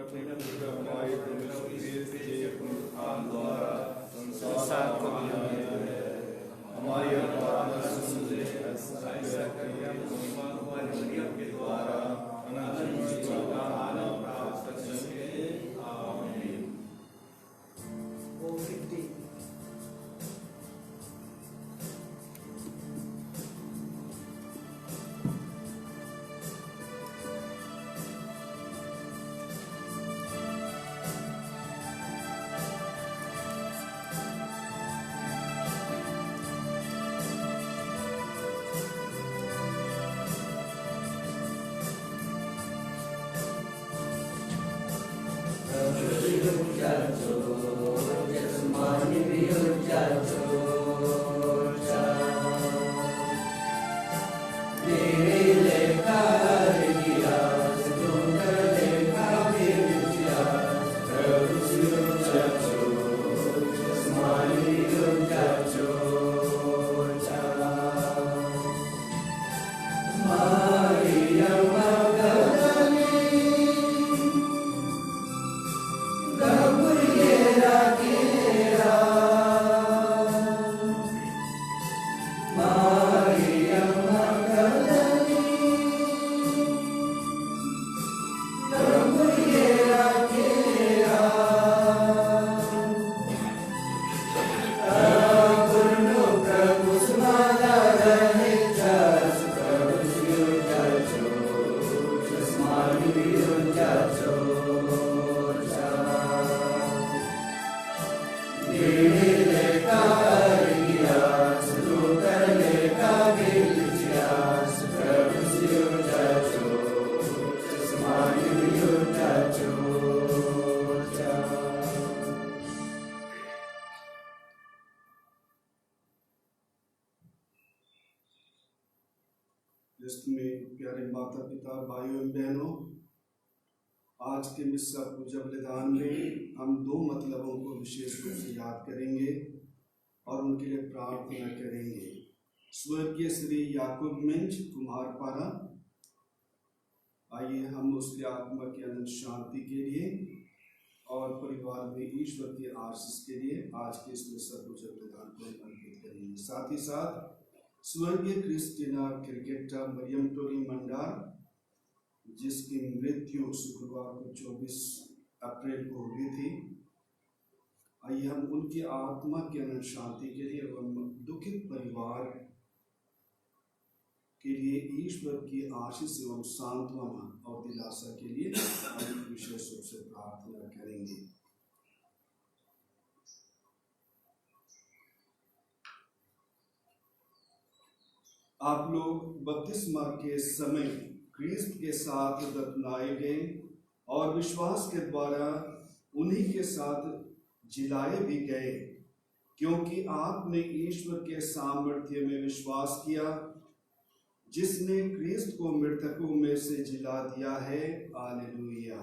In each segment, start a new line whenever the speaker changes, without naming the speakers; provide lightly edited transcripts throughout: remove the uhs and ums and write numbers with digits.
हमारी संसार को हमारी के द्वारा में प्यारे माता पिता भाइयों एवं बहनों, आज के मिस्सा पूजा बलिदान में हम दो मतलबों को विशेष रूप से याद करेंगे और उनके लिए प्रार्थना करेंगे। स्वर्गीय श्री याकूब मिंज कुम्हारपारा, आइए हम उसके आत्मा की अनंत शांति के लिए और परिवार में ईश्वर की आशीष के लिए आज के इस मिस्सा पूजा बलिदान को अर्पित करेंगे। साथ ही साथ स्वर्गीय क्रिस्टीना क्रिकेटर मरियम टोली मंडार, जिसकी मृत्यु शुक्रवार को 24 अप्रैल को हुई थी, आइए हम उनकी आत्मा की अनंत शांति के लिए एवं दुखित परिवार के लिए ईश्वर की आशीष एवं सांत्वना और दिलासा के लिए विशेष रूप से प्रार्थना करेंगे। आप लोग बपतिस्मा के समय क्रिस्त के साथ दफनाए गए और विश्वास के द्वारा उन्हीं के साथ जिलाए भी गए, क्योंकि आपने ईश्वर के सामर्थ्य में विश्वास किया, जिसने क्रिस्त को मृतकों में से जिला दिया है। हालेलुया।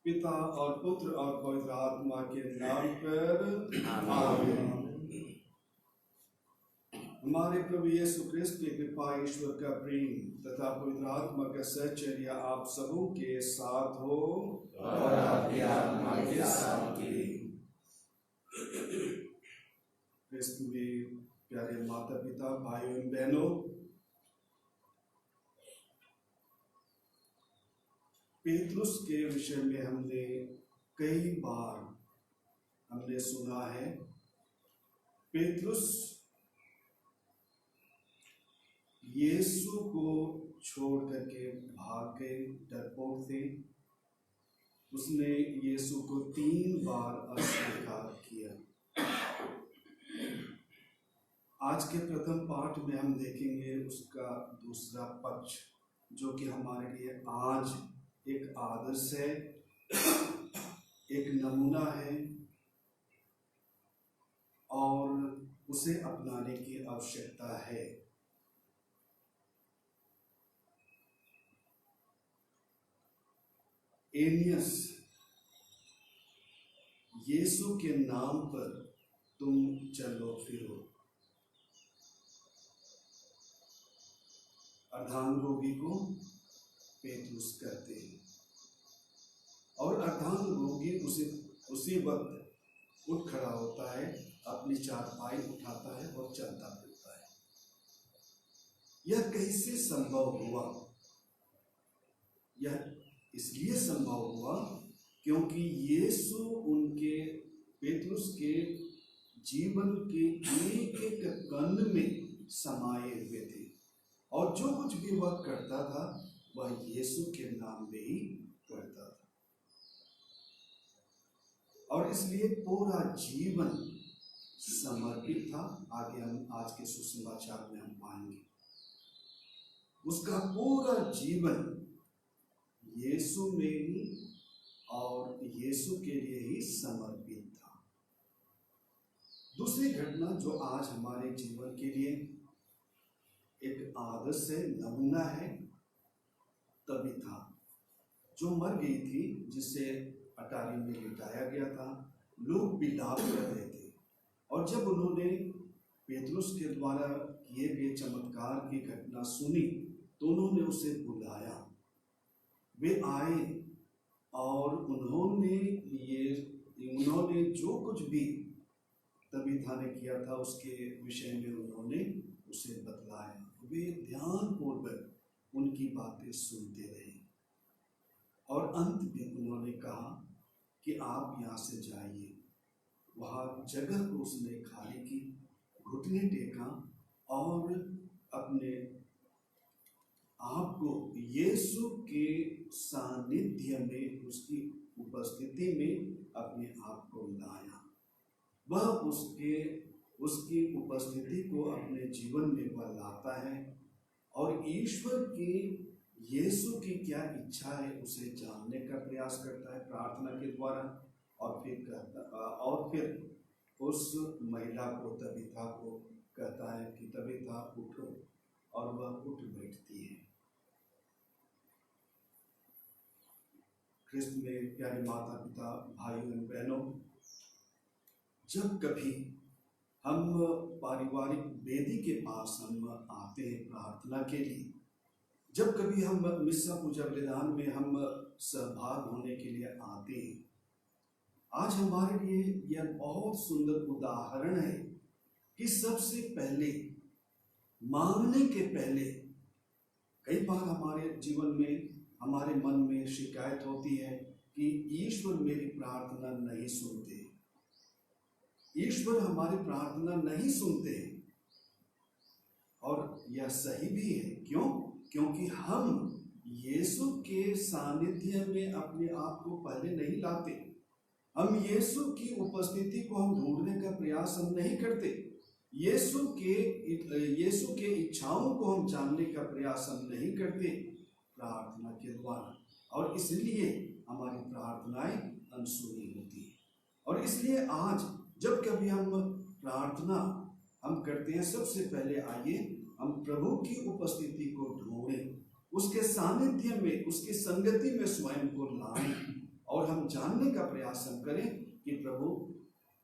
पिता और पुत्र और पवित्र आत्मा के नाम पर आमीन। हमारे प्रभु यीशु क्रिस्त की कृपा, ईश्वर का प्रेम तथा पवित्र आत्मा का सहचर्य आप सबों के साथ हो और आपकी आत्मा के साथ भी। क्रिस्त में प्यारे माता पिता भाइयों एवं बहनों, पेतरुस के विषय में हमने कई बार सुना है। पेतरुस यीशु को छोड़ करके भाग गए, डरपोक थे। उसने यीशु को 3 बार अस्वीकार किया। आज के प्रथम पाठ में हम देखेंगे उसका दूसरा पक्ष, जो कि हमारे लिए आज एक आदर्श है, एक नमूना है और उसे अपनाने की आवश्यकता है। एनियस, यीशु के नाम पर तुम चलो फिरो। अर्धांग रोगी को पेतरुस कहते हैं। उसी वक्त उठ खड़ा होता है, अपनी चारपाई उठाता है और चलता फिरता है। यह कैसे संभव हुआ? यह इसलिए संभव हुआ क्योंकि यीशु उनके पेतरुस के जीवन के एक एक कण में समाये हुए थे, और जो कुछ भी वह करता था वह यीशु के नाम में ही करता था। और इसलिए पूरा जीवन समर्पित था। आगे हम आज के सुसमाचार में हम पाएंगे उसका पूरा जीवन यीशु में ही और यीशु के लिए ही समर्पित था। दूसरी घटना जो आज हमारे जीवन के लिए एक आदर्श है, नमूना है, तबीता जो मर गई थी, जिसे अटारी में लिटाया गया था। लोग विलाप कर रहे थे, और जब उन्होंने पेतरुस के द्वारा किए गए चमत्कार की घटना सुनी तो उन्होंने उसे बुलाया। वे आए और उन्होंने जो कुछ भी तबीता ने किया था उसके विषय में उन्होंने उसे बतलाया। वे ध्यानपूर्वक उनकी बातें सुनते रहे, और अंत में उन्होंने कहा कि आप यहाँ से जाइए। वहाँ जगह को उसने खाली की, घुटने टेका और अपने आप को यीशु के सानिध्य में, उसकी उपस्थिति में अपने आप को लाया। वह उसकी उपस्थिति को अपने जीवन में वह लाता है, और ईश्वर की यीशु की क्या इच्छा है उसे जानने का प्रयास करता है प्रार्थना के द्वारा, और फिर उस महिला को, तबीता को कहता है कि तबीता उठो, और वह उठ बैठती है। ख्रिस्त में प्यारे माता पिता, भाइयों एवं बहनों, जब कभी हम पारिवारिक वेदी के पास हम आते हैं प्रार्थना के लिए, जब कभी हम मिस्सा पूजा विधान में हम सहभाग होने के लिए आते हैं, आज हमारे लिए यह बहुत सुंदर उदाहरण है कि सबसे पहले, मांगने के पहले, कई बार हमारे जीवन में, हमारे मन में शिकायत होती है कि ईश्वर मेरी प्रार्थना नहीं सुनते, ईश्वर हमारी प्रार्थना नहीं सुनते। और यह सही भी है। क्यों? क्योंकि हम यीशु के सानिध्य में अपने आप को पहले नहीं लाते। हम यीशु की उपस्थिति को हम ढूंढने का प्रयास हम नहीं करते। यीशु के इच्छाओं को हम जानने का प्रयास हम नहीं करते प्रार्थना के द्वारा, और इसलिए हमारी प्रार्थनाएं अनसुनी होती हैं। और इसलिए आज जब कभी हम प्रार्थना हम करते हैं, सबसे पहले आइए हम प्रभु की उपस्थिति को ढूंढें, उसके सानिध्य में, उसकी संगति में स्वयं को लाएं, और हम जानने का प्रयास हम करें कि प्रभु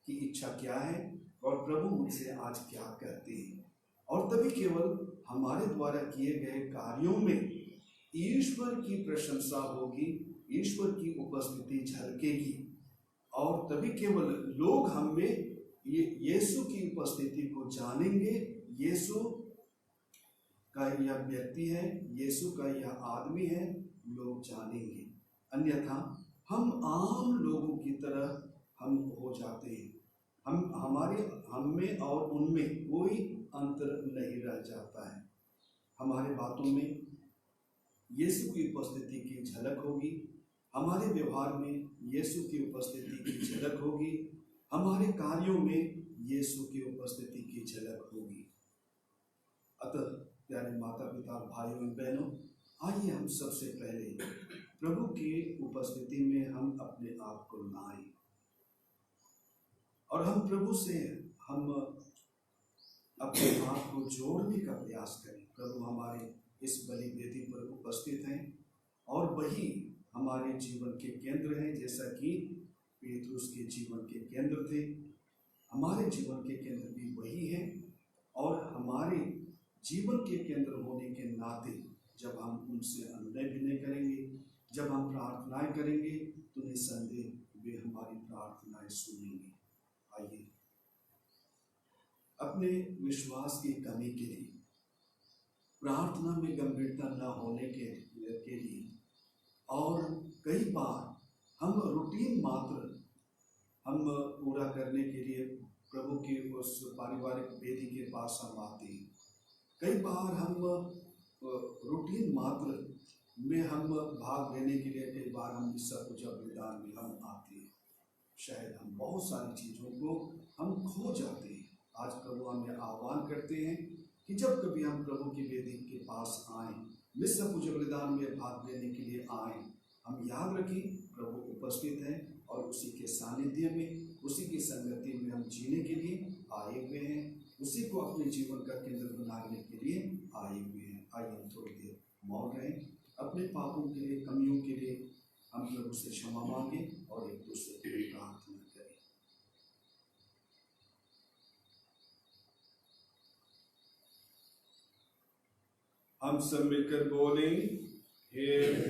की इच्छा क्या है और प्रभु मुझसे आज क्या कहते हैं। और तभी केवल हमारे द्वारा किए गए कार्यों में ईश्वर की प्रशंसा होगी, ईश्वर की उपस्थिति झलकेगी, और तभी केवल लोग हम में यीशु की उपस्थिति को जानेंगे। यीशु का यह व्यक्ति है, यीशु का यह आदमी है, लोग जानेंगे। अन्यथा हम आम लोगों की तरह हम हो जाते हैं। हम में और उनमें कोई अंतर नहीं रह जाता है। हमारे बातों में यीशु की उपस्थिति की झलक होगी, हमारे व्यवहार में यीशु की उपस्थिति की झलक होगी, हमारे कार्यों में यीशु की उपस्थिति की झलक होगी। अतः प्यारे माता पिता, भाइयों एवं बहनों, आइए हम सबसे पहले प्रभु की उपस्थिति में हम अपने आप को लाएं, और हम प्रभु से हम अपने आप को जोड़ने का प्रयास करें। प्रभु हमारे इस बलि वेदी पर उपस्थित हैं, और वही हमारे जीवन के केंद्र हैं। जैसा कि पेतरुस के जीवन के केंद्र थे, हमारे जीवन के केंद्र भी वही हैं। और हमारे जीवन के केंद्र होने के नाते जब हम उनसे अनुनय विनय करेंगे, जब हम प्रार्थनाएं करेंगे, तो निसंदेह वे हमारी प्रार्थनाएं सुनेंगे। आइए अपने विश्वास की कमी के लिए, प्रार्थना में गंभीरता न होने के लिए और कई बार हम रूटीन मात्र हम पूरा करने के लिए प्रभु की उस पारिवारिक वेदी के पास हम आते हैं। कई बार हम रूटीन मात्र में हम भाग लेने के लिए कई बार हम सब कुछ बलिदान में हम आते हैं। शायद हम बहुत सारी चीज़ों को हम खो जाते हैं। आज प्रभु हमें आह्वान करते हैं कि जब कभी हम प्रभु की वेदी के पास आएँ, मिस्र पूजा बलिदान में भाग लेने के लिए आएँ, हम याद रखें प्रभु उपस्थित हैं और उसी के सानिध्य में, उसी की संगति में हम जीने के लिए आए हुए हैं, उसी को अपने जीवन का केंद्र बनाने के लिए आए हुए हैं। आइए हम थोड़ी देर मौन रहें, अपने पापों के लिए, कमियों के लिए हम प्रभु से क्षमा मांगे और एक दूसरे के लिए प्रार्थना करें। हम सब मिलकर बोलें, हे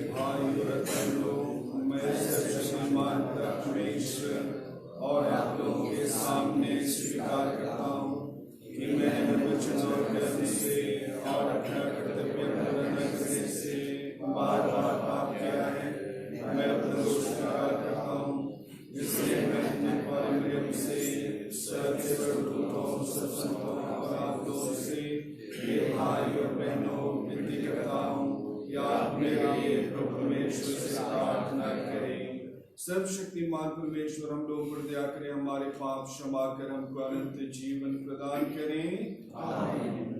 भाई और बहनों, मैं सर्वशक्तिमान परमेश्वर और आप लोगों के सामने स्वीकार करता हूँ कि मैंने वचन और कर्म से और अपना कर्तव्य पूरा न करने से बार बार पाप किया है। मैं अपना दोष स्वीकार करता हूँ, इसलिए मैं अपने पारंपरिक से सब संतों और आप लोगों से, हे भाई और बहनों, विनती करता हूँ कि आप मेरे लिए प्रभु परमेश्वर से प्रार्थना करें। सर्वशक्तिमान परमेश्वर हम लोग पर दया करें, हमारे पाप क्षमा कर हमको अनंत जीवन प्रदान करें। आमीन।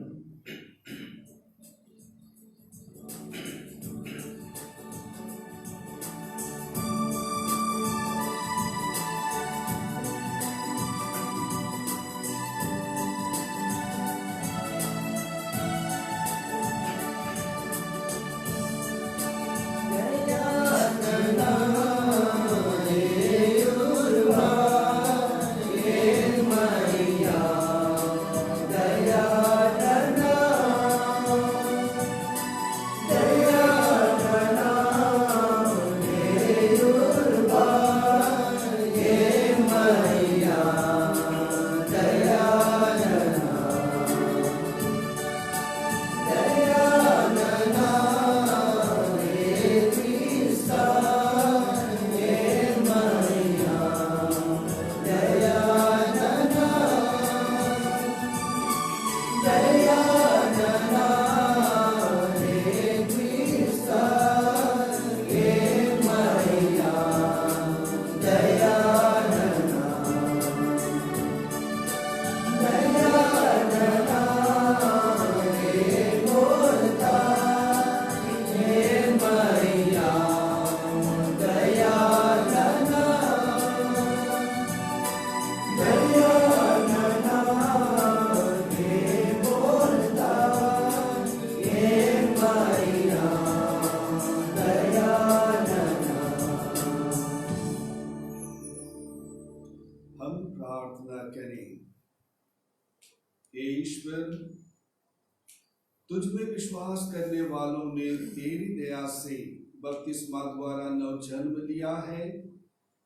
तुझ में विश्वास करने वालों ने तेरी दया से बपतिस्मा द्वारा नव जन्म लिया है,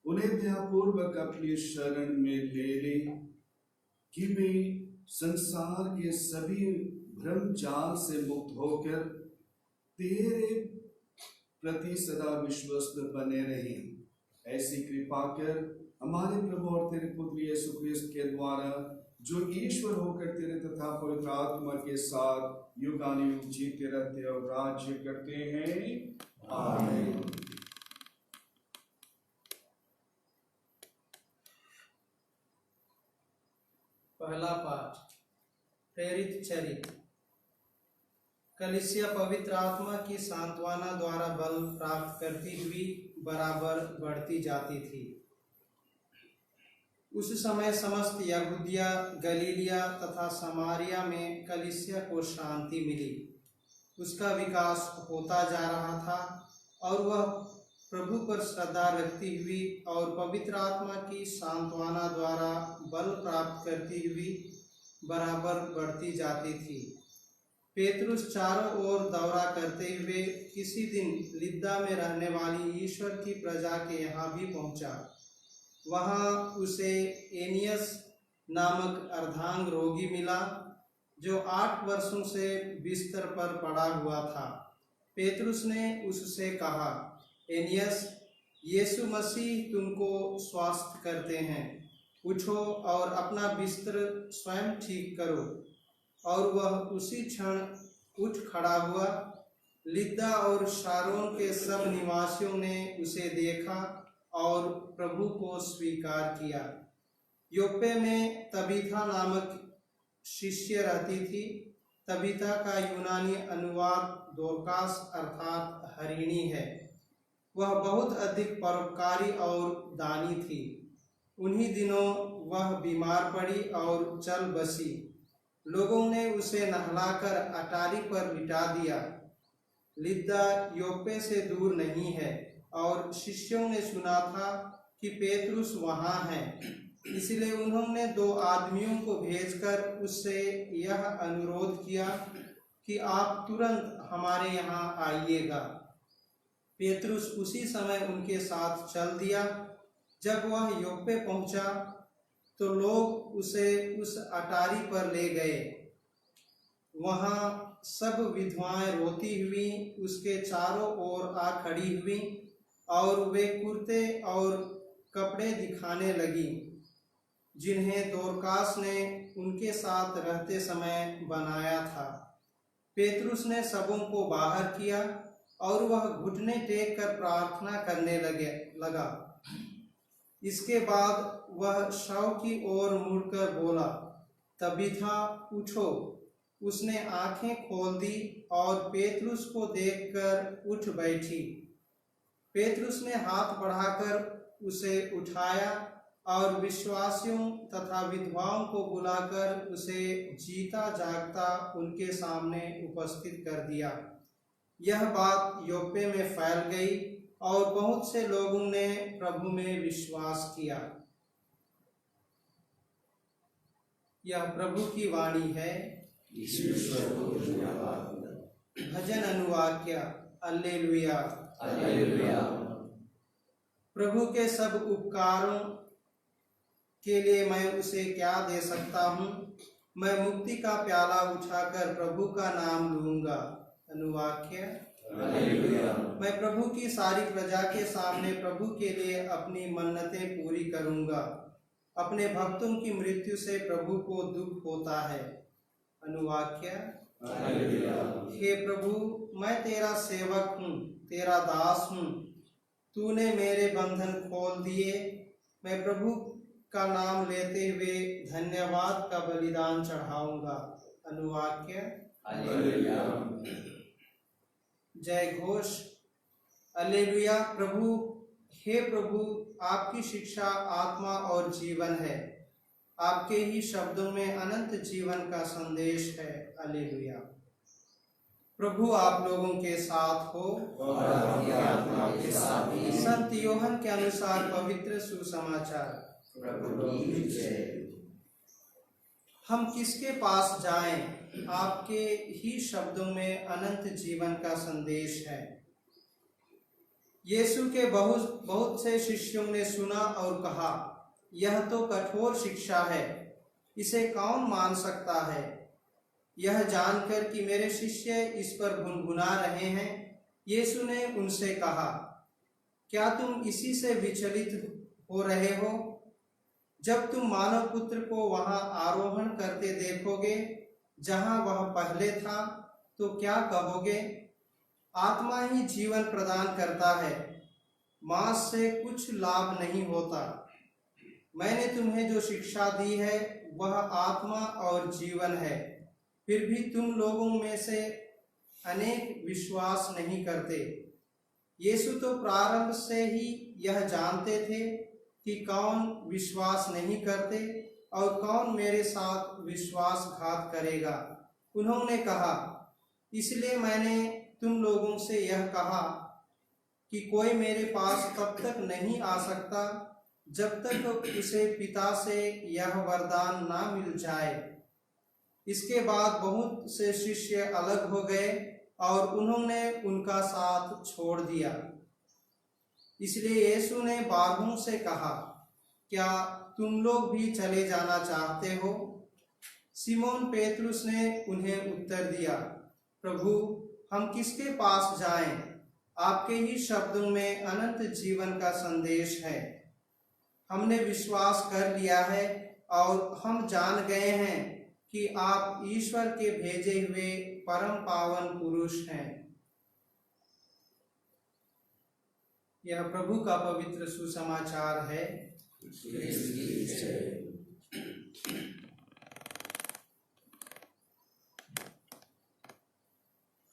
उन्हें दयापूर्वक अपनी शरण में ले ले कि वे संसार के सभी भ्रम जाल से मुक्त होकर तेरे प्रति सदा विश्वस्त बने रहें। ऐसी कृपा कर हमारे प्रभु और तेरे पुत्र यीशु क्रिस्त के द्वारा, जो ईश्वर होकर तेरे तथा पवित्र आत्मा के साथ युगानुयुग जीते रहते और राज्य करते हैं। आमीन।
पहला पाठ, प्रेरित चरित्र। कलीसिया पवित्र आत्मा की सांत्वना द्वारा बल प्राप्त करती हुई बराबर बढ़ती जाती थी। उस समय समस्त यहूदिया, गलीलिया तथा समारिया में कलीसिया को शांति मिली। उसका विकास होता जा रहा था और वह प्रभु पर श्रद्धा रखती हुई और पवित्र आत्मा की सांत्वना द्वारा बल प्राप्त करती हुई बराबर बढ़ती जाती थी। पेतरुस चारों ओर दौरा करते हुए किसी दिन लिद्दा में रहने वाली ईश्वर की प्रजा के यहाँ भी पहुँचा। वहाँ उसे एनियस नामक अर्धांग रोगी मिला जो 8 वर्षों से बिस्तर पर पड़ा हुआ था। पेतरुस ने उससे कहा, एनियस, यीशु मसीह तुमको स्वस्थ करते हैं, उठो और अपना बिस्तर स्वयं ठीक करो। और वह उसी क्षण उठ खड़ा हुआ। लिद्दा और शारोन के सब निवासियों ने उसे देखा और प्रभु को स्वीकार किया। योप्पे में तबीथा नामक शिष्य रहती थी। तबीथा का यूनानी अनुवाद दोरकास अर्थात हरिणी है। वह बहुत अधिक परोपकारी और दानी थी। उन्हीं दिनों वह बीमार पड़ी और चल बसी। लोगों ने उसे नहलाकर अटारी पर लिटा दिया। लिद्दा योप्पे से दूर नहीं है और शिष्यों ने सुना था कि पेतरुस वहाँ है, इसलिए उन्होंने 2 आदमियों को भेजकर उससे यह अनुरोध किया कि आप तुरंत हमारे यहाँ आइएगा। पेतरुस उसी समय उनके साथ चल दिया। जब वह योप्पे पहुंचा तो लोग उसे उस अटारी पर ले गए। वहां सब विधवाएं रोती हुई उसके चारों ओर आ खड़ी हुई और वे कुर्ते और कपड़े दिखाने लगी जिन्हें दोरकास ने उनके साथ रहते समय बनाया था। पेतरुस ने सबों को बाहर किया और वह घुटने टेक कर प्रार्थना करने लगा। इसके बाद वह शव की ओर मुड़कर बोला, तबीथा उठो। उसने आंखें खोल दी और पेतरुस को देखकर उठ बैठी। पेतरुस ने हाथ बढ़ाकर उसे उठाया और विश्वासियों तथा विधवाओं को बुलाकर उसे जीता जागता उनके सामने उपस्थित कर दिया। यह बात योप्पे में फैल गई और बहुत से लोगों ने प्रभु में विश्वास किया। यह प्रभु की वाणी है। भजन अनुवाक्य। हालेलुया। प्रभु के सब उपकारों के लिए मैं उसे क्या दे सकता हूँ। मैं मुक्ति का प्याला उठाकर प्रभु का नाम लूंगा। अनुवाक्य। मैं प्रभु की सारी प्रजा के सामने प्रभु के लिए अपनी मन्नतें पूरी करूंगा। अपने भक्तों की मृत्यु से प्रभु को दुख होता है। अनुवाक्य। हे प्रभु, मैं तेरा सेवक हूँ, तेरा दास हूँ। तूने मेरे बंधन खोल दिए। मैं प्रभु का नाम लेते हुए धन्यवाद का बलिदान चढ़ाऊंगा। अनुवाक्य। जय घोष। हालेलुया। प्रभु, हे प्रभु, आपकी शिक्षा आत्मा और जीवन है। आपके ही शब्दों में अनंत जीवन का संदेश है। हालेलुया। प्रभु आप लोगों के साथ हो और आपकी आत्मा के साथ भी। संत योहन के अनुसार पवित्र सुसमाचार। हम किसके पास जाएं? आपके ही शब्दों में अनंत जीवन का संदेश है। यीशु के बहुत से शिष्यों ने सुना और कहा, यह तो कठोर शिक्षा है, इसे कौन मान सकता है? यह जानकर कि मेरे शिष्य इस पर गुनगुना रहे हैं, यीशु ने उनसे कहा, क्या तुम इसी से विचलित हो रहे हो? जब तुम मानव पुत्र को वहां आरोहण करते देखोगे जहां वह पहले था, तो क्या कहोगे? आत्मा ही जीवन प्रदान करता है, मांस से कुछ लाभ नहीं होता। मैंने तुम्हें जो शिक्षा दी है वह आत्मा और जीवन है, फिर भी तुम लोगों में से अनेक विश्वास नहीं करते। यीशु तो प्रारंभ से ही यह जानते थे कि कौन विश्वास नहीं करते और कौन मेरे साथ विश्वासघात करेगा। उन्होंने कहा, इसलिए मैंने तुम लोगों से यह कहा कि कोई मेरे पास तब तक नहीं आ सकता जब तक उसे पिता से यह वरदान ना मिल जाए। इसके बाद बहुत से शिष्य अलग हो गए और उन्होंने उनका साथ छोड़ दिया। इसलिए यीशु ने बारहों से कहा, क्या तुम लोग भी चले जाना चाहते हो? सिमोन पेतरुस ने उन्हें उत्तर दिया, प्रभु, हम किसके पास जाएं? आपके ही शब्दों में अनंत जीवन का संदेश है। हमने विश्वास कर लिया है और हम जान गए हैं कि आप ईश्वर के भेजे हुए परम पावन पुरुष हैं। यह प्रभु का पवित्र सुसमाचार है।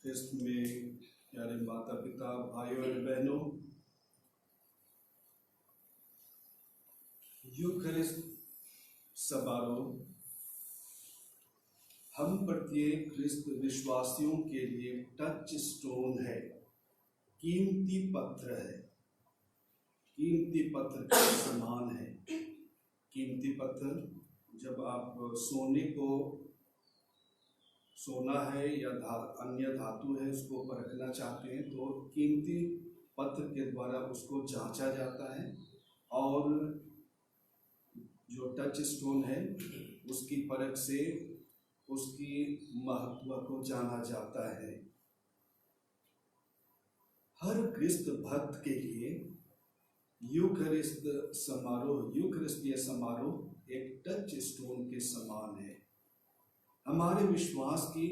ख्रिस्त में प्यारे माता पिता, भाइयों और बहनों, यूखरिस्ट समारोह हम प्रत्येक ख्रिस्त विश्वासियों के लिए टच स्टोन है, कीमती पत्थर है, कीमती पत्थर के समान है। कीमती पत्थर, जब आप सोना है या अन्य धातु है उसको परखना चाहते हैं तो कीमती पत्थर के द्वारा उसको जांचा जाता है और जो टच स्टोन है उसकी परख से उसकी महत्व को जाना जाता है। हर ख्रिस्त भक्त के लिए यूखरिस्तीय समारोह एक टच स्टोन के समान है। हमारे विश्वास की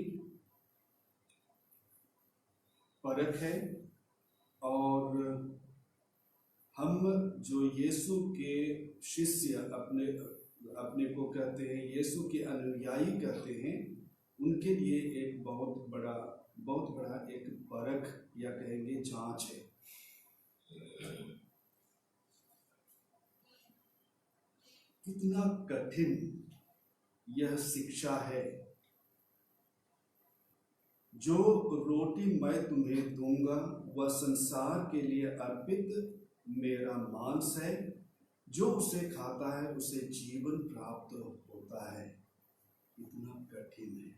परख है और हम जो यीशु के शिष्य अपने को कहते हैं, यीशु के अनुयायी कहते हैं, उनके लिए एक बहुत बड़ा एक परख या कहेंगे जांच है। कितना कठिन यह शिक्षा है। जो रोटी मैं तुम्हें दूंगा वह संसार के लिए अर्पित मेरा मांस है, जो उसे खाता है उसे जीवन प्राप्त होता है। इतना कठिन है।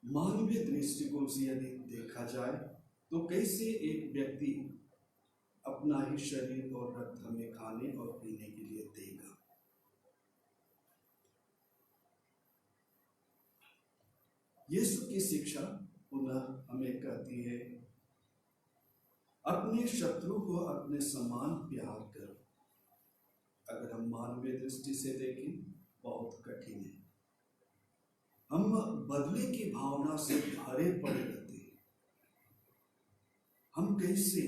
मानवीय दृष्टिकोण से यदि देखा जाए तो कैसे एक व्यक्ति अपना ही शरीर और रक्त हमें खाने और पीने के लिए देगा? यीशु की शिक्षा पुनः हमें कहती है, अपने शत्रु को अपने समान प्यार करो। अगर हम मानवीय दृष्टि से देखें बहुत कठिन है। हम बदले की भावना से भरे पड़े रहते हैं। हम कैसे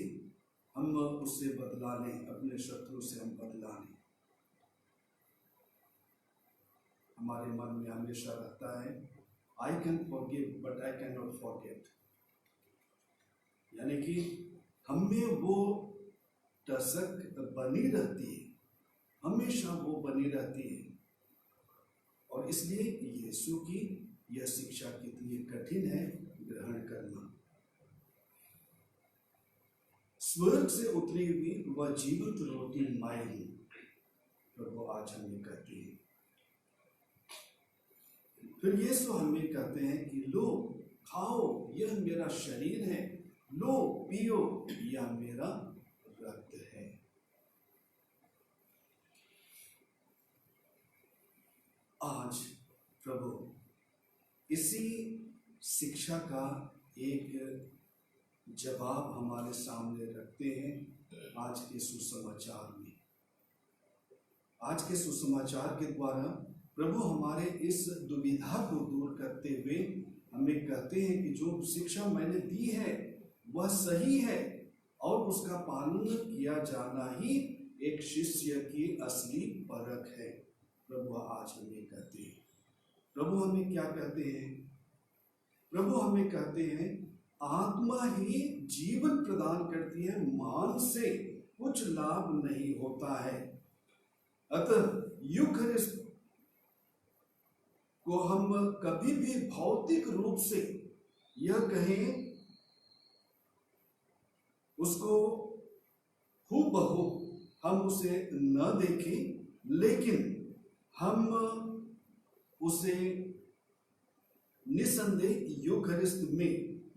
हम उससे बदला लें, अपने शत्रु से हम बदला लें? हमारे मन में हमेशा रहता है I can forgive but I can not forget, यानी कि हमें वो टसक बनी रहती है, हमेशा वो बनी रहती है। और इसलिए यीशु की यह शिक्षा कितनी कठिन है ग्रहण करना। स्वर्ग से उतरी हुई वह जीवित रोटी मैं हूं, प्रभु आज हमें कहती है। फिर यीशु हमें कहते हैं कि लो खाओ, यह मेरा शरीर है, लो पियो, यह मेरा रक्त है। आज प्रभु इसी शिक्षा का एक जवाब हमारे सामने रखते हैं आज के सुसमाचार में। आज के सुसमाचार के द्वारा प्रभु हमारे इस दुविधा को दूर करते हुए हमें कहते हैं कि जो शिक्षा मैंने दी है वह सही है और उसका पालन किया जाना ही एक शिष्य की असली परख है। प्रभु आज हमें कहते हैं, प्रभु हमें क्या कहते हैं? प्रभु हमें कहते हैं आत्मा ही जीवन प्रदान करती है, मांस से कुछ लाभ नहीं होता है। अतः यूखरिस्ट को हम कभी भी भौतिक रूप से यह कहें उसको हूबहू हम उसे न देखें, लेकिन हम उसे निसंदेह यूखरिस्ट में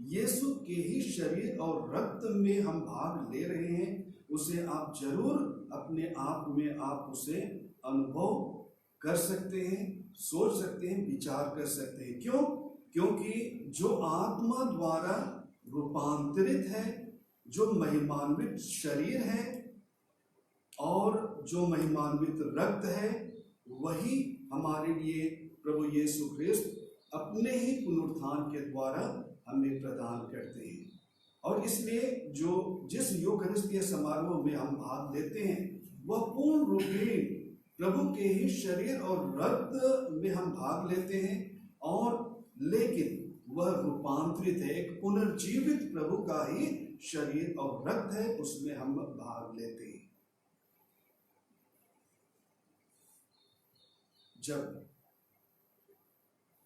यीशु के ही शरीर और रक्त में हम भाग ले रहे हैं उसे आप जरूर अपने आप में आप उसे अनुभव कर सकते हैं, सोच सकते हैं, विचार कर सकते हैं। क्यों? क्योंकि जो आत्मा द्वारा रूपांतरित है, जो महिमान्वित शरीर है और जो महिमान्वित रक्त है, वही हमारे लिए प्रभु यीशु ख्रिस्त अपने ही पुनरुत्थान के द्वारा हमें प्रदान करते हैं। और इसलिए जिस यूकरिस्तीय समारोह में हम भाग लेते हैं वह पूर्ण रूपे प्रभु के ही शरीर और रक्त में हम भाग लेते हैं, और लेकिन वह रूपांतरित है, एक पुनर्जीवित प्रभु का ही शरीर और रक्त है, उसमें हम भाग लेते हैं। जब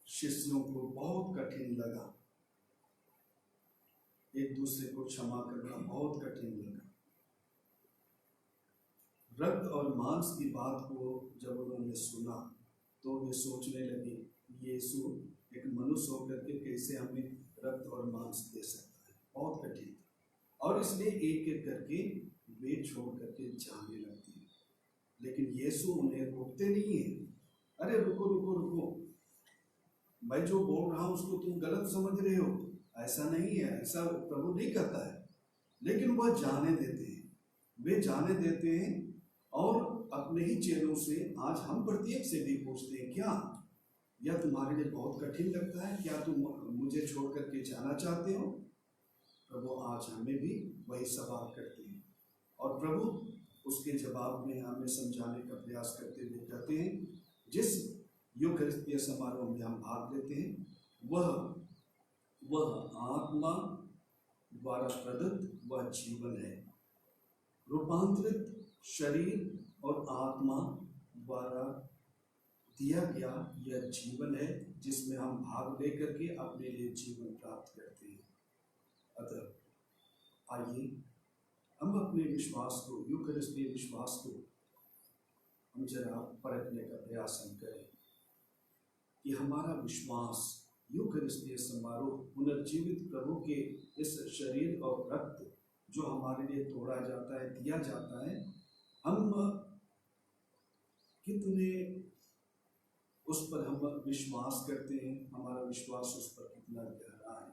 शिष्यों को बहुत कठिन लगा, एक दूसरे को क्षमा करना बहुत कठिन लगा, रक्त और मांस की बात को जब उन्होंने सुना तो वे सोचने लगे, यीशु एक मनुष्य होकर के कैसे हमें रक्त और मांस दे सकता है, बहुत कठिन। और इसलिए एक एक करके वे छोड़ करके जाने लगते हैं, लेकिन यीशु उन्हें रोकते नहीं है। अरे रुको रुको रुको, मैं जो बोल रहा हूं उसको तुम गलत समझ रहे हो, ऐसा नहीं है, ऐसा प्रभु नहीं करता है। लेकिन वह जाने देते हैं, वे जाने देते हैं और अपने ही चेलों से आज हम प्रत्येक से भी पूछते हैं, क्या यह तुम्हारे लिए बहुत कठिन लगता है? क्या तुम मुझे छोड़ करके जाना चाहते हो? प्रभु आज हमें भी वही सवाल करते हैं, और प्रभु उसके जवाब में हमें समझाने का प्रयास करते हुए कहते हैं, जिस यूकरिस्तीय समारोह में हम भाग लेते हैं वह आत्मा द्वारा प्रदत्त वह जीवन है, रूपांतरित शरीर और आत्मा द्वारा दिया गया यह जीवन है, जिसमें हम भाग लेकर के अपने लिए जीवन प्राप्त करते हैं। अतः आइए हम अपने विश्वास को, यूकरिस्तीय विश्वास को हम जरा परखने का प्रयास हम करें कि हमारा विश्वास यूकरिस्तीय समारोह, पुनर्जीवित प्रभु के इस शरीर और रक्त जो हमारे लिए तोड़ा जाता है, दिया जाता है, हम कितने उस पर हम विश्वास करते हैं, हमारा विश्वास उस पर कितना गहरा है।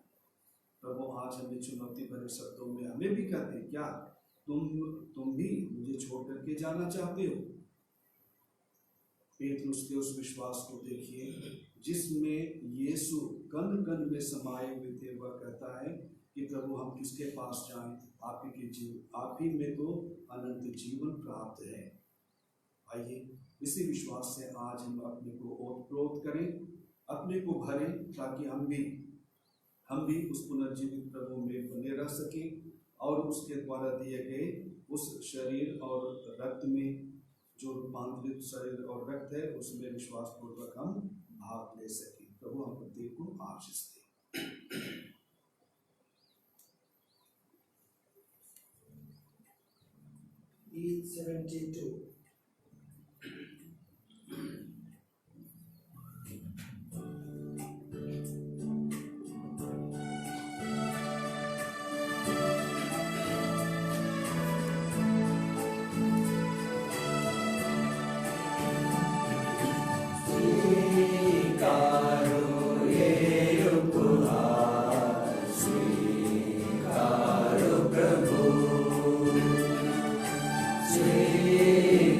प्रभु आज हमें चुनौती भरे शब्दों में हमें भी कहते हैं, क्या तुम भी मुझे छोड़ करके जाना चाहते हो? पेतरुस के उस विश्वास को देखिए जिसमें यीशु कण कण में समाये हुए थे। वह कहता है कि प्रभु हम किसके पास जाएं, आप ही में तो अनंत जीवन प्राप्त है। आइए इसी विश्वास से आज हम अपने को ओतप्रोत करें, अपने को भरें, ताकि हम भी उस पुनर्जीवित प्रभु में बने रह सकें और उसके द्वारा दिए गए उस शरीर और रक्त में, जो रूपांतरित शरीर और रक्त है, उसमें विश्वास पूर्वक हम भाग ले सकें। प्रभु हम प्रत्येक को आशीष दे।
Psalm 72.
Sweet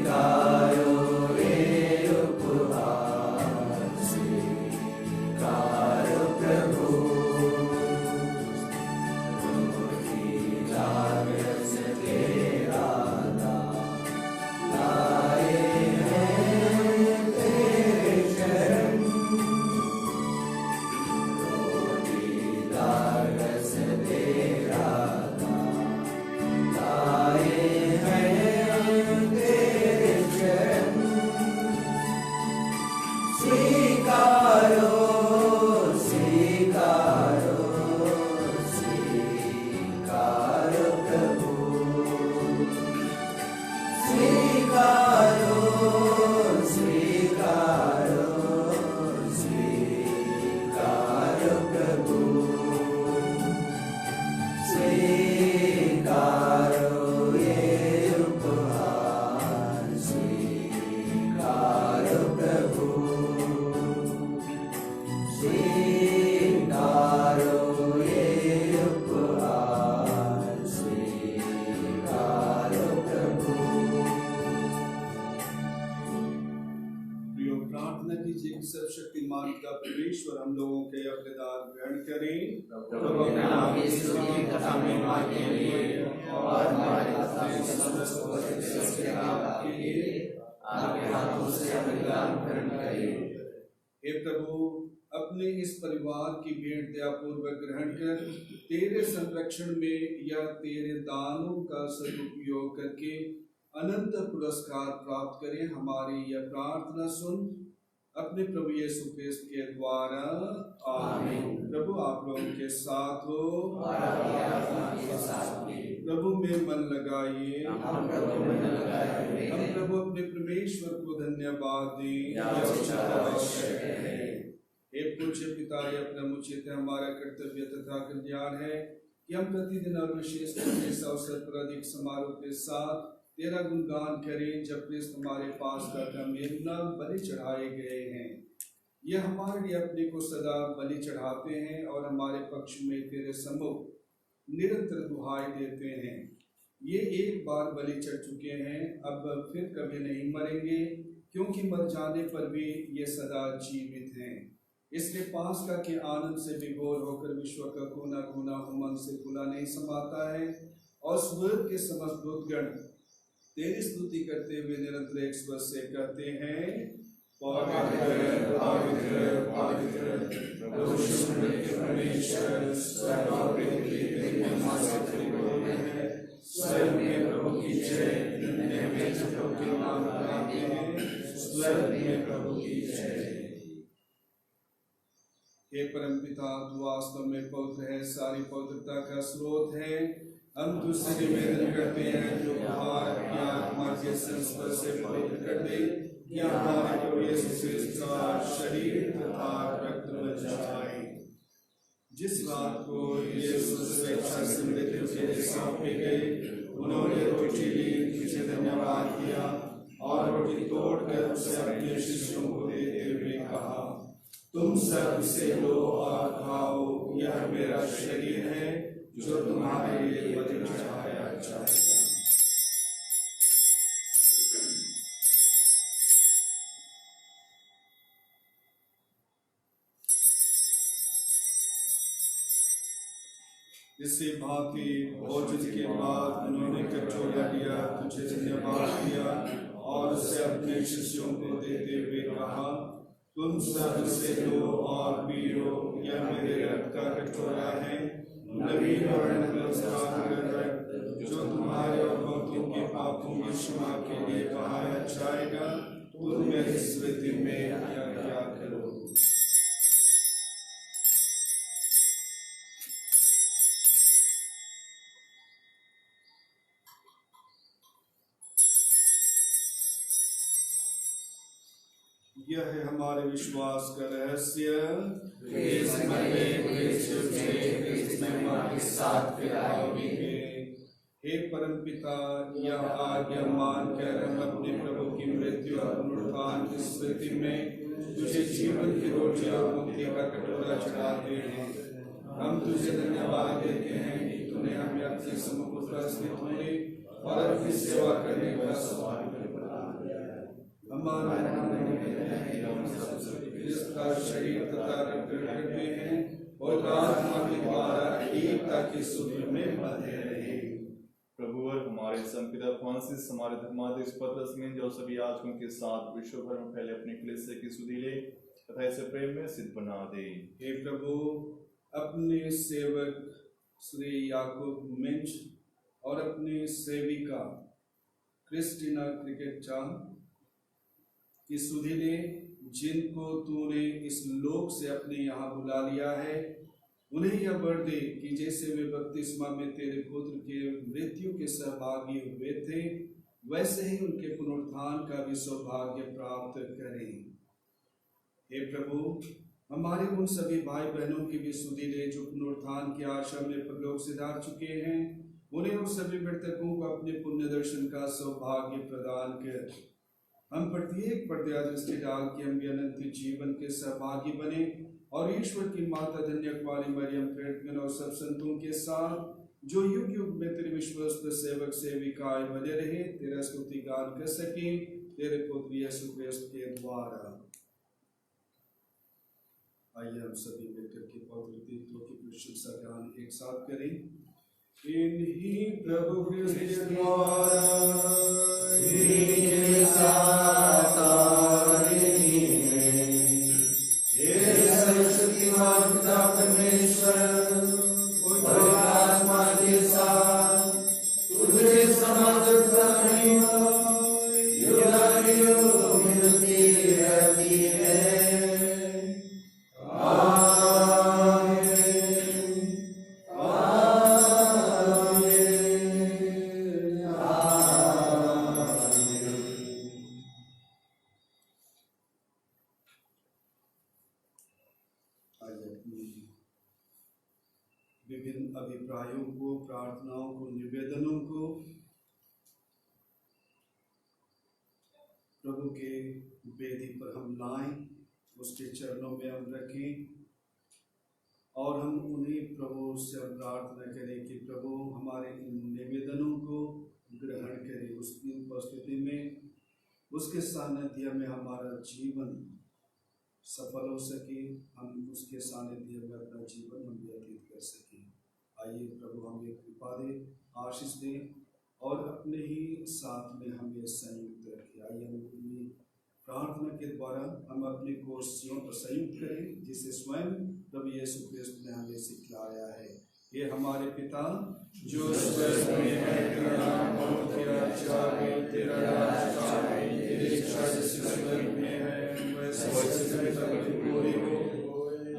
सम्मान का परमेश्वर हम लोगों के अपने दान ग्रहण करें।
प्रभु के नाम की स्तुति तथा महिमा के लिए और हमारे अपने समस्त पवित्र के नाम के लिए आपके हाथों से बलिदान ग्रहण करें।
हे प्रभु, अपने इस परिवार की भेंट दयापूर्वक ग्रहण कर तेरे संरक्षण में या तेरे दानों का सदुपयोग करके अनंत पुरस्कार प्राप्त करें। हमारी यह प्रार्थना सुन अपने प्रभु यीशु क्रिस्त के द्वारा, आमीन। प्रभु आप लोगों के साथ हो
और आपकी आत्मा के साथ भी।
प्रभु में मन लगाइए।
हम प्रभु में लगाए
हम प्रभु अपने परमेश्वर को धन्यवाद दें।
यह आवश्यक है।
हे पूज्य पिता, यह परम उचित है, हमारा कर्तव्य तथा कल्याण है कि हम प्रतिदिन और विशेषकर इस अवसर पर अधिक समारोह के साथ तेरा गुणगान करें, जब क्रिस्त हमारे पास का मेमना बलि चढ़ाए गए हैं। यह हमारे लिए अपने को सदा बलि चढ़ाते हैं और हमारे पक्ष में तेरे सम्मुख निरंतर दुहाई देते हैं। ये एक बार बलि चढ़ चुके हैं, अब फिर कभी नहीं मरेंगे, क्योंकि मर जाने पर भी ये सदा जीवित हैं। इसलिए पास्का के आनंद से विभोर होकर विश्व का कोना कोना मन से खुला नहीं समाता है, और स्वर्ग के समस्त दूतगण तेरी स्तुति करते हुए निरंतर एक स्वर से कहते हैं, पवित्र पवित्र पवित्र प्रभु के परमेश्वर, स्वर्ग और पृथ्वी तेरी महिमा से परिपूर्ण है। स्वर्ग में प्रभु की जय, दुनिया में प्रभु के नाम गाते हैं, स्वर्ग में प्रभु की जय। हे परम पिता, तू वास्तव में पवित्र है, सारी पवित्रता का स्रोत है। हम तुझसे निवेदन करते हैं, जो अपनी आत्मा के संस्पर्श से पवित्र कर दे, कि हमारे प्रभु यीशु क्रिस्त का शरीर तथा रक्त बन जाए। जिस रात को यीशु स्वेच्छा से मृत्यु के लिए सौंपे गए, उन्होंने रोटी ली, तुझे धन्यवाद किया और रोटी तोड़कर उसे अपने शिष्यों को देते हुए कहा, तुम सब इसे लो और खाओ, यह मेरा शरीर है जो तुम्हारे लिए बलि चढ़ाया जाएगा। इसी भांति भोजन के बाद उन्होंने कटोरा लिया, तुझे धन्यवाद किया और उसे अपने शिष्यों को देते हुए कहा, तुम सब इसे लो और पियो, यह मेरे रक्त का कटोरा है, नवीन और रक्त जो तुम्हारे और बहुतों के पापों की क्षमा के लिए बहाया जाएगा। तुम मेरी स्मृति में क्या करो। यह है हमारे विश्वास का रहस्य। हे परम पिता, यह आज्ञा मानकर हम अपने प्रभु की मृत्यु और पुनरुत्थान की स्मृति में तुझे जीवन की रोटी और मुक्ति का कटोरा चढ़ाते हैं। हम तुझे धन्यवाद देते हैं कि तूने हमें अपने सम्मुख उपस्थित होने और अपनी सेवा करने का सौभाग्य प्रदान किया है। हमारा इसका शरीर तथा रक्त करते हैं और आत्मा के द्वारा एकता के सूत्र में बंधे रहे।
प्रभु और हमारे संपिता फ्रांसिस, हमारे धर्माध्यक्ष पतरस में जो सभी याजकों के साथ विश्व भर में फैले अपने कलीसिया की सुधि ले तथा इसे प्रेम में सिद्ध बना दे।
हे प्रभु, अपने सेवक श्री याकूब मिंच और अपनी सेविका क्रिस्टीना क्रिकेचा की सुधि ले, जिनको तूने इस लोक से अपने यहाँ बुला लिया है, उन्हें यह वर दे कि जैसे वे बपतिस्मा में तेरे पुत्र के मृत्यु के सहभागी हुए थे, वैसे ही उनके पुनरुत्थान का भी सौभाग्य प्राप्त करें। हे प्रभु, हमारे उन सभी भाई बहनों की भी सुधि ले जो पुनरुत्थान की आशा में परलोक सिधार चुके हैं, उन्हें और सभी मृतकों को अपने पुण्य दर्शन का सौभाग्य प्रदान कर। हम प्रत्येक पर दया दृष्टि डाल के हम अनंत जीवन के सहभागी बने और ईश्वर की माता धन्य कुमारी मरियम प्रेरितगण और सब संतों के साथ जो युग युग में तेरे विश्वस्त सेवक सेविकाएं बने रहे, तेरा स्तुति गान कर सके तेरे पुत्र यीशु क्रिस्त के द्वारा। आइए हम सभी मिलकर के पवित्र तीर्थों की प्रशंसा गान एक साथ करें। इन्हीं प्रभु के द्वारा इनके साथ और इन्हीं में हे सर्वशक्तिमान पिता परमेश्वर और आत्मा के साथ तुझे समागत करने हो युगायुग मिलती रहती है। विभिन्न अभिप्रायों को, प्रार्थनाओं को, निवेदनों को प्रभु के वेदी पर हम लाएं, उसके चरणों में हम रखें और हम उन्हीं प्रभु से प्रार्थना करें कि प्रभु हमारे इन निवेदनों को ग्रहण करें। उसकी उपस्थिति में, उसके सानिध्य में हमारा जीवन सफल हो सके, हम उसके सानिध्य में अपना जीवन हम व्यतीत कर सकें। आइए प्रभु हमें कृपा दे, आशीष दे और अपने ही साथ में हमें संयुक्त रखे। आइए हम अपनी प्रार्थना के द्वारा हम अपनी कोशिशों पर संयुक्त करें, जिसे स्वयं प्रभु यीशु क्रिस्त ने हमें सिखलाया है। ये हमारे पिता जो स्वर्ग में है, तेरा नाम पूज्य आए, तेरा राज्य आए, तेरी इच्छा जैसे स्वर्ग में है वैसे पृथ्वी पर भी पूरी हो।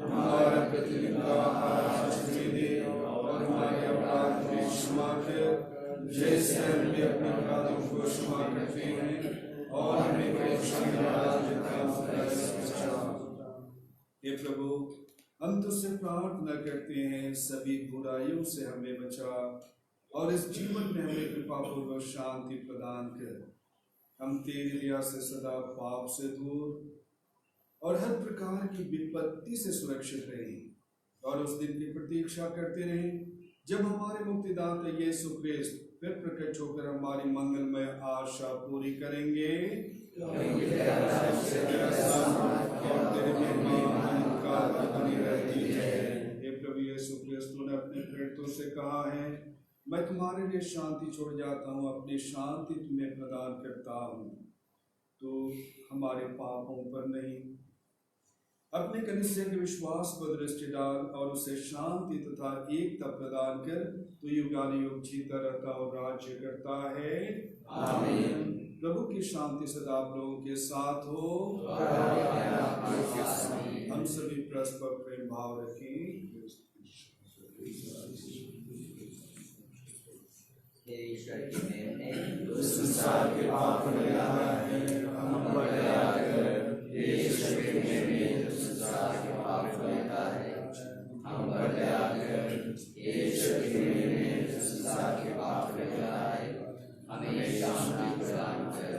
हमारा प्रतिदिन का आहार आज हमें दे और हमारे अपराध भी क्षमा कर, जैसे हम भी अपने अपराधों को क्षमा करते हैं, और हमें परीक्षा में डाल हे प्रभु, हम तुझसे प्रार्थना करते हैं, सभी बुराइयों से हमें बचा और इस जीवन में हमें कृपा पूर्वक शांति प्रदान कर। हम तेरी दया से सदा पाप से दूर और हर प्रकार की विपत्ति से सुरक्षित रहें और उस दिन की प्रतीक्षा करते रहें जब हमारे मुक्तिदाता यीशु क्रिस्त फिर प्रकट होकर हमारी मंगलमय आशा पूरी करेंगे। बनी रहती है। हे प्रभु यीशु क्रिस्त ने अपने प्रेरितों से कहा है, मैं तुम्हारे लिए शांति छोड़ जाता हूँ, अपनी शांति तुम्हें प्रदान करता हूँ। तो हमारे पापों पर नहीं, अपने कलीसिया के विश्वास पर दृष्टि डाल और उसे शांति तथा एकता प्रदान कर, तो युगानुयुग जीता रहता और राज्य करता है। आमीन। प्रभु की शांति सदा आप लोगों के साथ हो। हम सभी परस्पर प्रेम भाव रखें। संसार के पाप मिटाना है, हम बदला कर ईश्वर के में संसार के पाप मिटा है, हम बदला कर ईश्वर के में संसार के पाप मिटा है, हमें शांति प्रदान कर।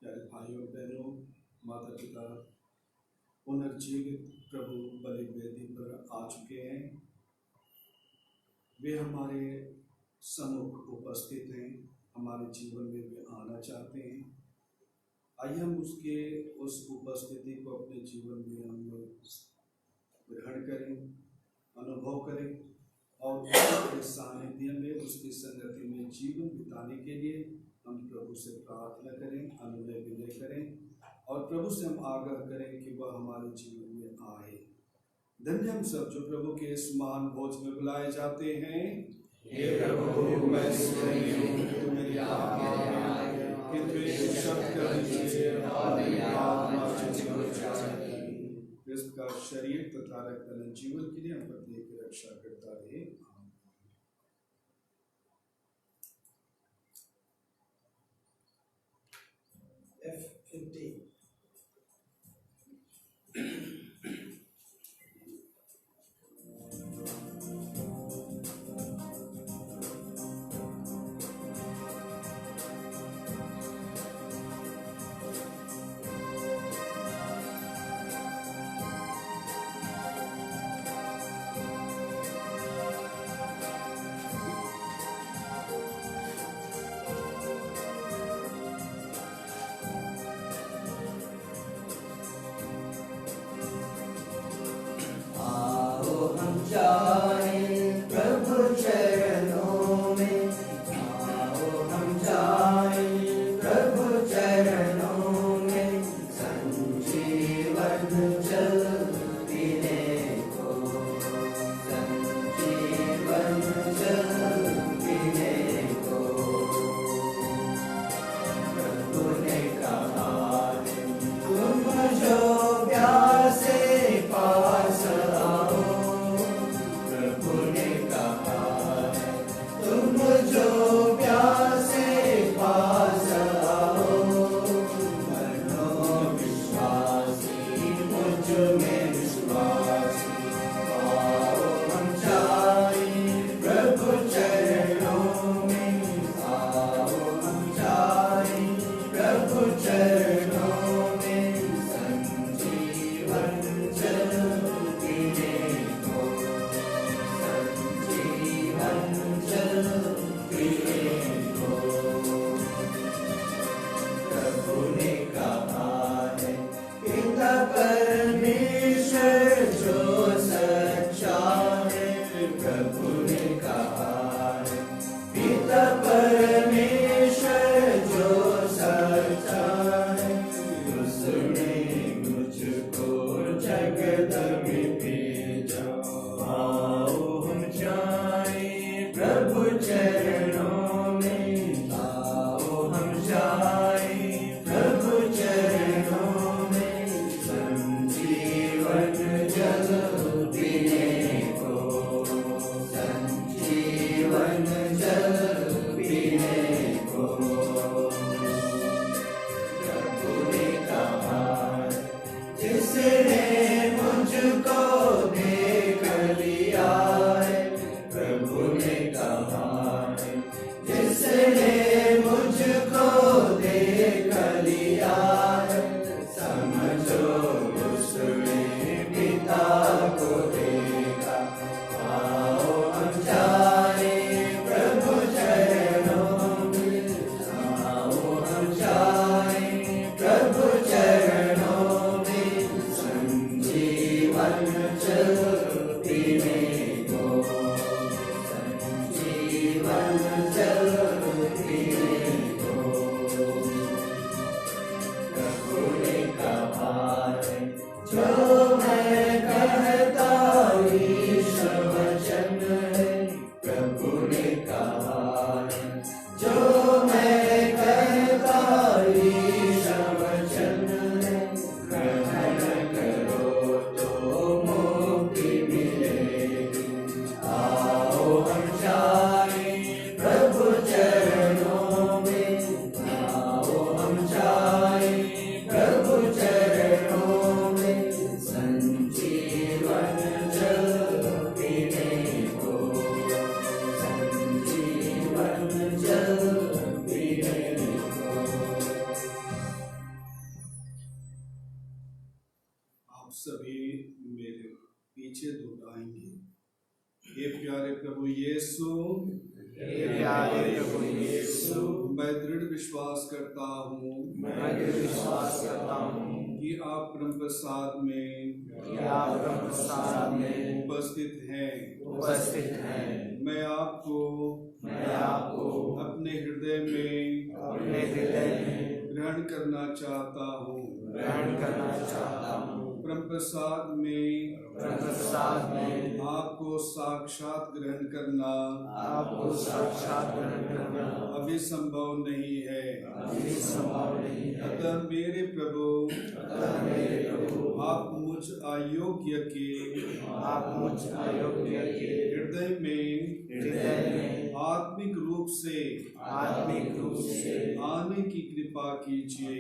प्यारे भाइयों बहनों, माता पिता, पुनर्जीवित प्रभु बलि वेदी पर आ चुके हैं। वे हमारे सम्मुख उपस्थित हैं, हमारे जीवन में वे आना चाहते हैं। आइए हम उस उपस्थिति को अपने जीवन में हम ग्रहण करें, अनुभव करें और उसके सानिध्य में, उसकी संगति में जीवन बिताने के लिए हम प्रभु से प्रार्थना करें, अनुनय विनय करें और प्रभु से हम आग्रह करें कि वह हमारे जीवन में आए। धन्य हम सब जो प्रभु के इस महान भोज में बुलाए जाते हैं। हे प्रभु, मैं सुनी हूँ कि तुम मेरी आज्ञा माने, किंतु एक शब्द कह दीजिए और मेरी आत्मा चित हो जाएगी। क्रिस्त का शरीर तथा रक्त जीवन के लिए हम प्रत्येक की रक्षा करता रहे। F50
Thank
जाए प्रभु चरणों में, आओ हम जाए प्रभु चरणों में, संजीवन जल पीने को, संजीवन जल पीने को। प्रभु ने कहा तुम जो प्यासे पास आओ, प्रभु ने कहा तुम जो प्यासे पास आओ, बनो विश्वासी मुझ में विश्वासी, आओ हम जाए प्रभु चरणों में, आओ हम जाए प्रभु चरणों में, संजीवन जल पीने को, संजीवन जल पीने को। प्रभु ने कहा है पिता परमेश्वर जो सच्चा है, प्रभु ने कहा है पिता परमेश्वर जो सच्चा है, उसने मुझको जगत में भेजा, आओ हम जाए प्रभु चरणों में, आओ हम जाए प्रभु चरणों में, संजीवन जल पीने को, संजीवन जल पीने को। प्रभु ने कहा जिसने मुझको देख लिया है, प्रभु ने कहा जिसने मुझको देख लिया है, समझो उसने पिता को देखा, आओ हम जाए प्रभु चरणों में, आओ हम जाए प्रभु चरणों में, संजीवन जल पीने को, संजीवन जल पीने को। प्रभु ने कहा है जो मैं कहता ईश्वर वचन है, प्रभु ने कहा है जो मैं कहता ईश्वर वचन है, ग्रहण करो तो मुक्ति मिलेगी, आओ हम जाए प्रभु चरणों में, आओ हम जाए प्रभु चरणों में, संजीवन जल पीने को, संजीवन जल पीने को।
आप सभी मेरे पीछे दोहराएंगे। हे प्यारे प्रभु यीशु,
हे प्यारे प्रभु यीशु,
मैं दृढ़ विश्वास करता हूँ
मैं दृढ़ विश्वास करता हूँ
कि आप परम प्रसाद में
कि आप परम प्रसाद में
उपस्थित हैं।
उपस्थित हैं।
मैं आपको अपने हृदय में ग्रहण करना चाहता हूँ। परम प्रसाद में आपको साक्षात ग्रहण करना अभी संभव नहीं है। अतः मेरे प्रभु आप मुझ अयोग्य के हृदय में आत्मिक रूप से आने की कृपा कीजिए।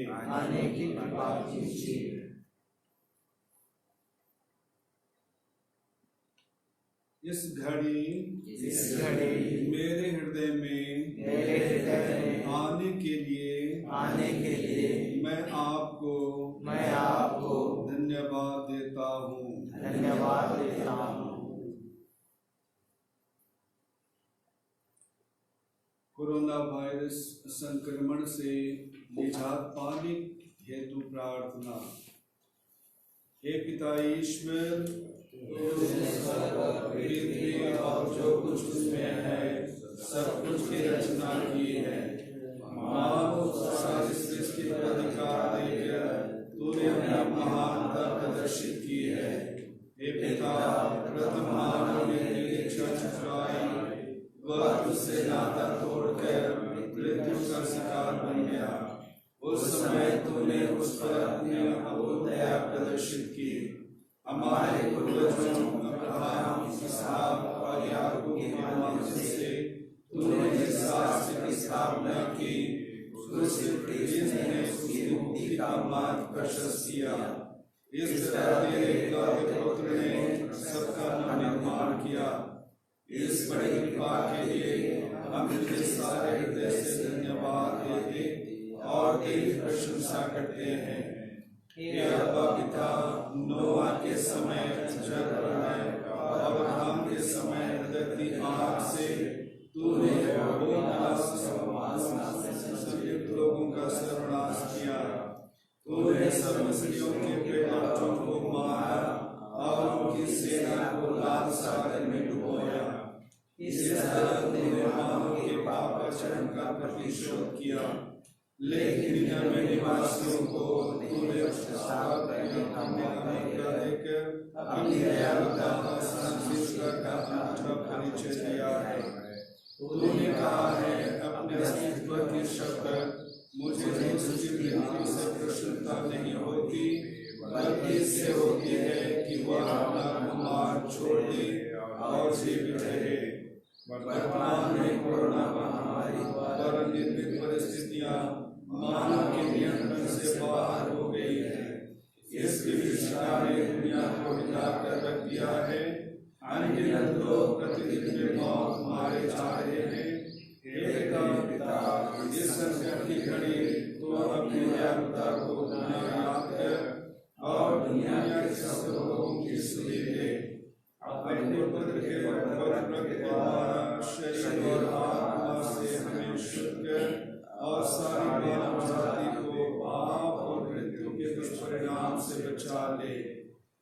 इस घड़ी मेरे हृदय में आने के लिए मैं आपको धन्यवाद देता हूँ। कोरोना वायरस संक्रमण से निजात पाने हेतु प्रार्थना। हे पिता ईश्वर,
उसने स्वर्ग और पृथ्वी और जो कुछ उसमें है सब कुछ की रचना की है। मानव सारी सृष्टि पर अधिकार देकर तूने अपनी महानता प्रदर्शित की है। हे पिता, प्रथम मानव ने तेरी इच्छा ठुकराई, वह तुझसे नाता तोड़कर मृत्यु का शिकार बन गया। उस समय तूने उस पर अपनी अद्भुत दया प्रदर्शित की। हमारे पूर्वजों अब्राहम, इसहाक और याकूब के वंश से तूने जिस राष्ट्र की स्थापना की उसने उसकी मुक्ति का मार्ग प्रशस्त किया। इस तरह तेरे एकलौते पुत्र ने सबका निर्माण किया। इस बड़ी कृपा के लिए हम तुझे सारे हृदय से धन्यवाद देते और तेरी प्रशंसा करते हैं। हे अब्बा पिता, नोआ के समय जल प्रलय और अब्राहम के समय धरती आग से तूने लोगों का सर्वनाश किया। तूने सब मिस्रियों के बेटों को मारा और उनकी सेना को लाल सागर में डुबोया। इस तरह तूने मानव के पापाचरण का प्रतिशोध किया। लेकिन निनवे निवासियों को तूने पश्चाताप देकर अपनी दयालुता का संतुष्ट का अनूठा परिचय दिया है। तूने कहा है, अपने अस्तित्व की शपथ, मुझे उसकी मृत्यु से प्रसन्नता नहीं होती, बल्कि इससे होती है कि वह अपना कुमार छोड़ दे और जीवित रहे। वर्तमान में कोरोना महामारी द्वारा निर्मित परिस्थितियां मानव के नियंत्रण से बाहर हो गई है। इस विभीषिका ने दुनिया को हिलाकर रख दिया है। अनगिनत लोग प्रतिदिन बेमौत मारे जा रहे हैं। हे पिता, इस संकट की घड़ी तो अपनी दयालुता को याद कर और दुनिया के सब लोगों की सुधि दे। अपने पुत्र के द्वारा शरीर और आत्मा से हमें शुद्ध कर और सारी मानव जाति को पाप और मृत्यु के दुष्परिणाम से बचा ले।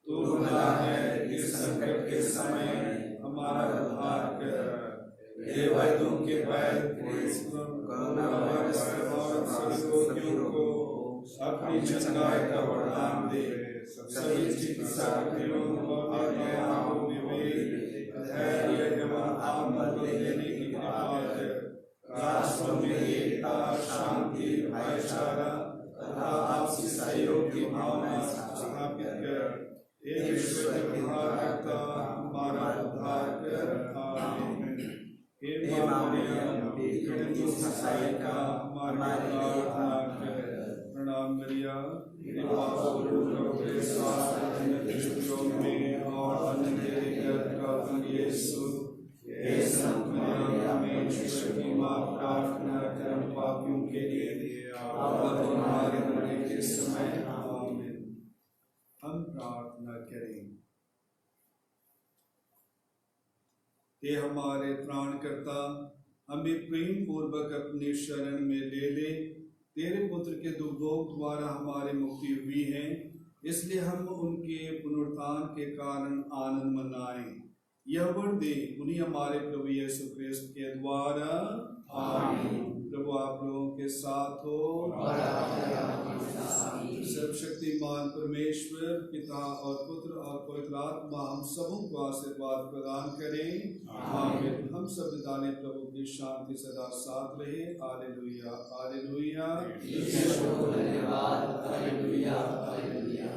तू भला है, इस संकट के समय हमारा उद्धार कर। हे वैद्यों के वैद्य, कोरोना वायरस और सभी रोगियों को अपनी चंगाई का वरदान दे। सभी चिकित्सा कर्मियों को आत्माओं में धैर्य एवं आत्मबल देने की कृपा कर। राष्ट्रों में एकता, शांति, भाईचारा तथा आपसी सहयोग की भावना स्थापित कर। हे विश्व के उद्धारकर्ता, हमारा उद्धार कर। आमीन। हे मरियम, कड़ी सहायिका, हमारी प्रार्थना कर। प्रणाम मरिया, कृपा पूर्ण के साथ में और अन्न तेरे गर्भ का फल यीशु। हे संत मरियम, हमें ईश्वर की मां, प्रार्थना कर पापियों के लिए और हमारे मरने के समय। आमीन। हम प्रार्थना करें। हे हमारे त्राणकर्ता, हमें प्रेम पूर्वक अपने शरण में ले ले। तेरे पुत्र के दुर्भोग द्वारा हमारी मुक्ति हुई है, इसलिए हम उनके पुनरुत्थान के कारण आनंद मनाएं। यह वर दे उन्हीं हमारे प्रभु यीशु क्रिस्त के द्वारा। आमीन। प्रभु आप लोगों के साथ हो। सर्वशक्तिमान परमेश्वर पिता और पुत्र और पवित्र आत्मा हम सबों को आशीर्वाद प्रदान करें। आमीन। हम सब दाने प्रभु की शांति सदा साथ रहे। Hallelujah, hallelujah. ईश्वर को धन्यवाद। Hallelujah, hallelujah.